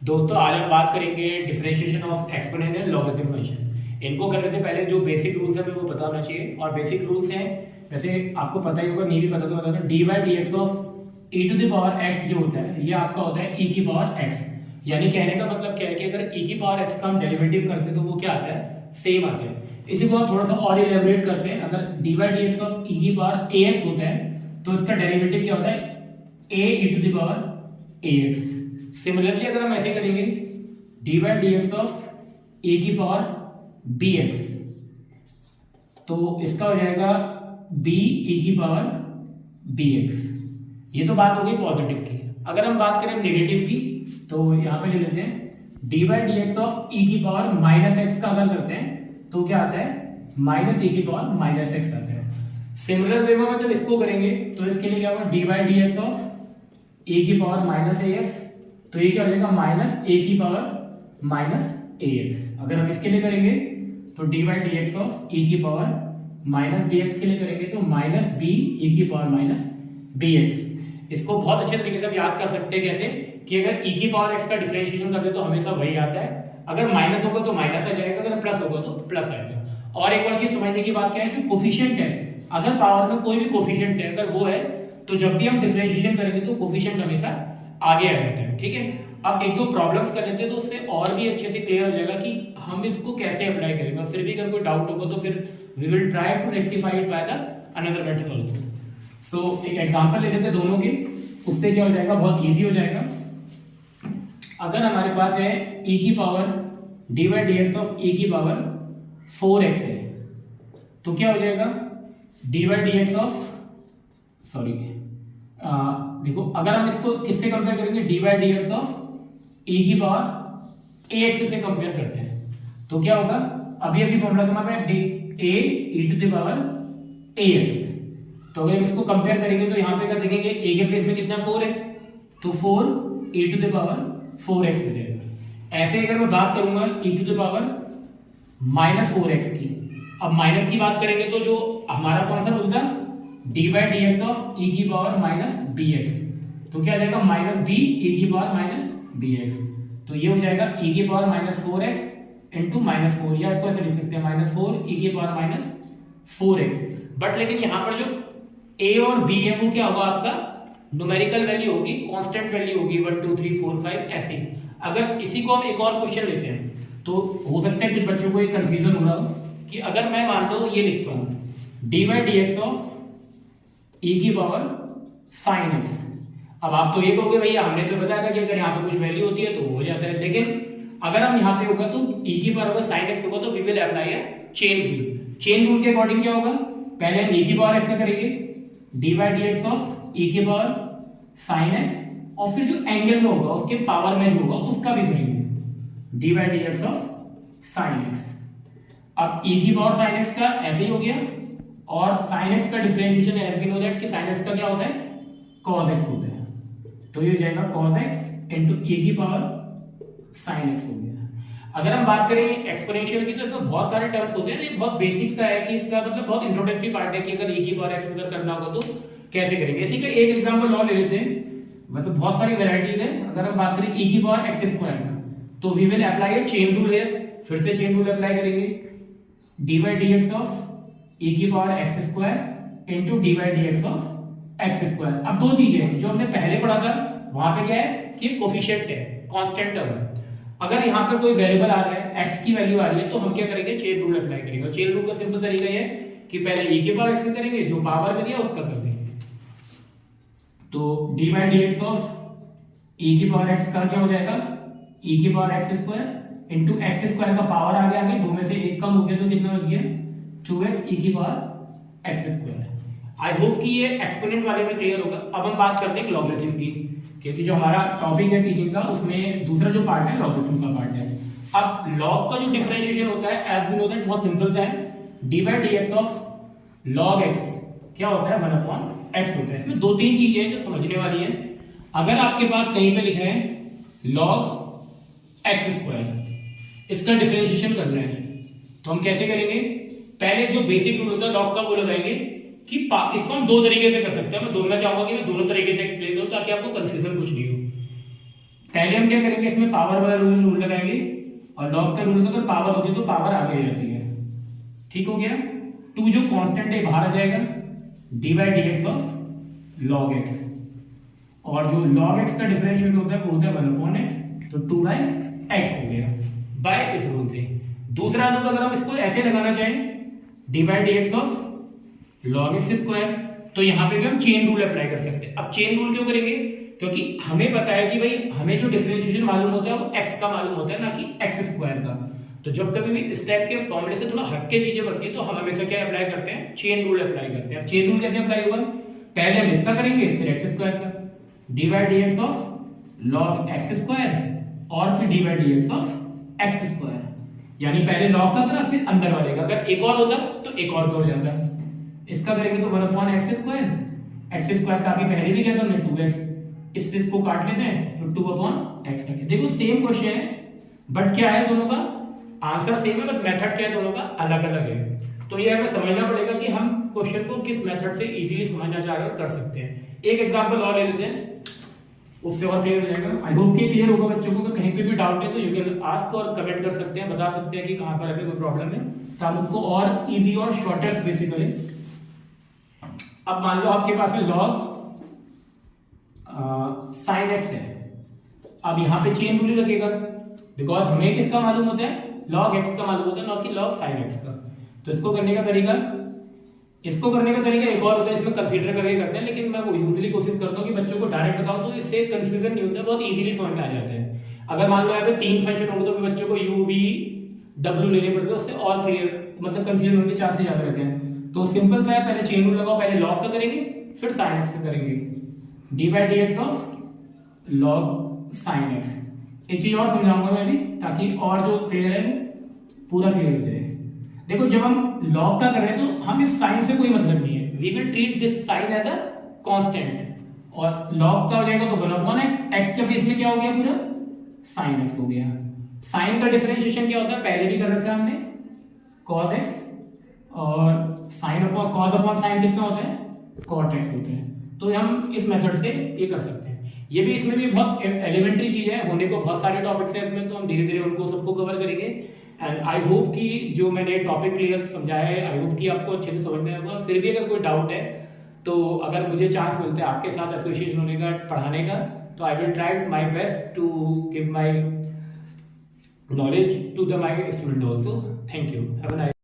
दोस्तों आज हम बात करेंगे differentiation of exponent and logarithm function. इनको करने से पहले जो बेसिक रूल्स है हमें वो पता होना चाहिए। और बेसिक रूल्स हैं, वैसे आपको पता ही होगा, नहीं भी पता तो बता दो, D by D x of E to the power X जो होता है ये आपका होता है ई की पावर एक्स। यानी कहने का मतलब क्या है कि अगर ई की पावर एक्स का हम डेरिवेटिव करते हैं तो वो क्या आता है, सेम आता है। इसी को हम थोड़ा सा और इलेबोरेट करते हैं। अगर d by D x of e की पावर ए एक्स होता है तो इसका डेरिवेटिव क्या होता है, a e to the power a x. Similarly अगर हम ऐसे करेंगे D by D x of a की पावर बी एक्स तो इसका हो जाएगा बी ई की पावर बी एक्स। ये तो बात हो गई पॉजिटिव की। अगर हम बात करें नेगेटिव की तो यहां पे ले लेते हैं d by D x of e की पावर माइनस एक्स का अगर करते हैं तो क्या आता है, माइनस ई की पावर माइनस एक्स आता है। सिमिलर वे में जब इसको करेंगे तो इसके लिए क्या होगा, d by D x of a की पावर माइनस ए एक्स तो ये क्या हो जाएगा, माइनस ए की पावर माइनस ए एक्स। अगर हम इसके लिए करेंगे तो d by D x of e की पावर माइनस बी एक्स के लिए करेंगे तो माइनस बी ई की पावर माइनस बी एक्स। इसको बहुत अच्छे तरीके से हम याद कर सकते हैं कैसे कि अगर ई की पावर एक्स का डिफरेंशिएशन करते तो हमेशा वही आता है। अगर माइनस होगा तो माइनस आ जाएगा, अगर प्लस होगा तो प्लस आएगा। और एक और चीज समझने की बात क्या है, जो कोफिशिएंट है, अगर पावर में कोई भी कोफिशिएंट है अगर वो है तो जब भी हम डिफरेंशिएशन करेंगे तो कोफिशिएंट हमेशा आगे आ जाता है। ठीक है, अब एक दो प्रॉब्लम्स कर लेते हैं तो उससे और भी अच्छे से क्लियर हो जाएगा कि हम इसको कैसे अप्लाई करेंगे। फिर भी अगर कोई डाउट होगा तो फिर we will try to rectify it by the another method also. So एक एग्जांपल ले लेते हैं दोनों के, उससे क्या हो जाएगा, बहुत इजी हो जाएगा। अगर हमारे पास है e की power D by D x of e की पावर 4x है तो क्या हो जाएगा, D by D x of sorry देखो अगर हम इसको किससे कंपेयर करेंगे, D by D x of e की पावर ax से कंपेयर करते हैं तो क्या होगा, अभी अभी फॉर्मूला तुम्हारे पास a e to the power ax। तो अगर हम इसको कंपेयर करेंगे तो यहाँ पे अगर देखेंगे a के प्लेस में कितना 4 है तो 4 e to the power 4x हो जाएगा। ऐसे अगर मैं बात करूंगा e to the power minus 4x की, अब माइनस की बात करेंगे तो जो हमारा कौन सा रूल था, d by D x of e की पावर माइनस बी एक्स तो क्या आ जाएगा, माइनस बी ई की पावर माइनस बी एक्स। तो ये हो जाएगा e की power minus 4x into minus 4, या इसको ऐसे लिख सकते हैं माइनस 4 e की पावर माइनस 4x। बट लेकिन यहाँ पर जो a और b है वो क्या होगा, आपका न्यूमेरिकल वैल्यू होगी, कांस्टेंट वैल्यू होगी 1 2 3 4 5 ऐसे। अगर इसी को हम एक और क्वेश्चन लेते हैं तो हो सकता है कुछ बच्चों को एक कंफ्यूजन हो रहा हो कि अगर मैं मान लो ये लिखता हूं d by D x of e की पावर साइन एक्स। अब आप तो ये कहोगे भैया हमने तो बताया था कि अगर यहाँ पे कुछ वैल्यू होती है तो वो हो जाता है, लेकिन अगर हम यहाँ पे होगा तो ई की पावर अगर साइन एक्स होगा तो we will apply a chain rule. Chain rule के अकॉर्डिंग क्या होगा, पहले हम ई की पावर एक्स का करेंगे D by D x of e की पावर साइन एक्स, और फिर जो एंगल में होगा उसके पावर में जो होगा उसका भी करेंगे D by D x of sine X. अब e की पावर साइन एक्स का ऐसे ही हो गया, और साइन एक्स का differentiation as we know that कि साइन एक्स का क्या होता है, cos x होता है। तो ये हो जाएगा cos x इनटू e की पावर साइन एक्स हो गया। अगर हम बात करें एक्सपोनेंशियल की तो इसमें बहुत सारे टर्म्स होते हैं, ये बहुत बेसिक सा है कि इसका मतलब बहुत इंट्रोडक्टरी पार्ट है कि अगर e की पावर x अगर करना होगा तो कैसे करेंगे। इसी का एक एग्जांपल और ले लेते हैं, मतलब बहुत सारी वैरायटीज है। अगर हम बात करें e की पावर x स्क्वायर का तो we will apply a chain rule here. फिर से चेन रूल अप्लाई करेंगे D by D x of e की power x square into D by D x of x square. अब दो चीजें हैं जो हमने पहले पढ़ा था, वहां पे क्या है कि कोफिशिएंट है, कांस्टेंट टर्म है। अगर यहाँ पर कोई वेरिएबल आ रहा है, x की वैल्यू आ रही है, तो हम क्या करेंगे, चेन रूल अप्लाई करेंगे। चेन रूल का सिंपल तरीका ये है कि पहले e की पावर x करेंगे, जो पावर में दिया उसका कर देंगे। तो d by D x of e की पावर x का क्या हो जाएगा, e की power x square into x square का पावर आ गया, आगे दो में से एक कम हो गया तो कितना बच गया, 2x e की power x square. I hope कि ये एक्सपोनेंट वाले में क्लियर होगा। अब हम बात करते हैं लॉगरिथम की, क्योंकि जो हमारा टॉपिक है टीचिंग का उसमें दूसरा जो पार्ट है लॉगरिथम का पार्ट है। अब लॉग का जो डिफरेंशिएशन होता है एज वी नो दैट बहुत सिंपल सा है, D by D x of log x क्या होता है, 1 अपॉन एक्स होता है। इसमें दो तीन चीजें हैं जो समझने वाली है। अगर आपके पास कहीं पे लिखा है लॉग एक्स स्क्वायर, इसका डिफरेंशिएशन करना है तो हम कैसे करेंगे, पहले जो बेसिक रूल होता है लॉग का वो लगाएंगे कि इसको हम दो तरीके से कर सकते हैं। मैं चाहूंगा कि मैं दोनों तरीके से एक्सप्लेन करूं ताकि आपको कंफ्यूजन कुछ नहीं हो। पहले हम क्या करेंगे, इसमें पावर वाला रूल लगाएंगे, और लॉग का रूल तो अगर पावर होती है तो पावर आगे आ जाती है। ठीक हो गया। टू जो कांस्टेंट है बाहर आ जाएगा, D by D x of log x, और जो log x का डिफरेंशियल होता है वो होता है 1/x, तो 2/x हो गया बाय इस रूल से। दूसरा रूल अगर हम इसको ऐसे लगाना चाहें, D by D x of log x square, तो यहां पे भी हम चेन रूल अप्लाई कर सकते हैं। अब चेन रूल क्यों करेंगे, क्योंकि हमें पता है कि भाई हमें जो डिफरेंशिएशन मालूम होता है वो x का मालूम होता है, ना कि x स्क्वायर का। तो जब कभी भी इस टाइप के फॉर्मूले से थोड़ा हटके चीजें बनती है तो हम हमेशा क्या अप्लाई करते हैं, चेन रूल अप्लाई करते हैं। अब चेन रूल कैसे अप्लाई होगा, पहले हम इसका करेंगे फिर x स्क्वायर का, D by D x of log x square, और फिर D by D x of x square, यानी पहले लॉग का करा फिर अंदर वाले का। अगर एक और होता तो एक और हो जाता। इसका करेंगे तो 1/x स्क्वायर, एक्स स्क्वायर का भी पहले भी किया था हमने 2x, इससे इसको काट लेते हैं तो 2/x लगे। देखो सेम क्वेश्चन है बट क्या है, दोनों का आंसर सेम है बट मेथड क्या है, दोनों का अलग अलग है। तो ये हमें समझना पड़ेगा कि हम क्वेश्चन को किस मेथड से इजीली समझना चाह रहे हो कर सकते हैं। एक एग्जांपल और ले लेते हैं, उससे और क्लियर हो जाएगा। आई होप कि क्लियर होगा बच्चों को। कहीं पे भी डाउट है तो यू कैन आस्क और कमेंट कर सकते हैं, बता सकते हैं कि कहां पर अभी कोई प्रॉब्लम है, तो हम उसको और इजी और शॉर्टेस्ट बेसिकली। अब मान लो आपके पास है लॉग साइन एक्स है, अब यहाँ पे चेन रूल लगेगा, बिकॉज हमें किसका मालूम होता है, लॉग एक्स का मालूम होता है, ना कि लॉग साइन एक्स का। तो इसको करने का तरीका एक और होता है, इसमें कंसीडर करके करते हैं, लेकिन मैं वो यूजुअली कोशिश करता हूँ कि बच्चों को डायरेक्ट बताऊं तो इससे कंफ्यूजन नहीं होता, बहुत इजीली समझ में आ जाता है। अगर मान लो यहाँ पे 3 फंक्शन होंगे तो फिर बच्चों को u v w लेने पड़ते हैं, उससे और क्लियर मतलब कंफ्यूजन होने के चांसेस ज्यादा रहते हैं। तो सिंपल सा है, पहले चेन रूल लगाओ, पहले लॉग का करेंगे फिर साइन एक्स का करेंगे, D by D x of log sine x. एक चीज और समझाऊंगा मैं अभी, ताकि और जो क्लियर है पूरा क्लियर हो जाए। देखो जब हम लॉग का कर रहे हैं तो हमें साइन से कोई मतलब नहीं है, we will treat this sine as a constant, और लॉग का हो जाएगा तो 1/x, x के बेस में क्या हो गया पूरा साइन x हो गया। साइन का डिफरेंशिएशन क्या होता है, पहले भी कर रखा है हमने, cos x, और sine upon cos upon sine कितना होता है, cot x होता है। तो हम इस मेथड से ये कर सकते हैं। ये भी इसमें भी बहुत एलिमेंट्री चीज है, होने को बहुत सारे टॉपिक्स हैं इसमें, तो हम धीरे धीरे उनको सबको कवर करेंगे। एंड आई होप कि जो मैंने टॉपिक क्लियर समझाया है, आई होप कि आपको अच्छे से समझ में आएगा। फिर भी अगर कोई डाउट है तो अगर मुझे चांस मिलता है आपके साथ एसोसिएशन होने का, पढ़ाने का, तो I will try my best to give my knowledge to the my student also. Thank you. Have a nice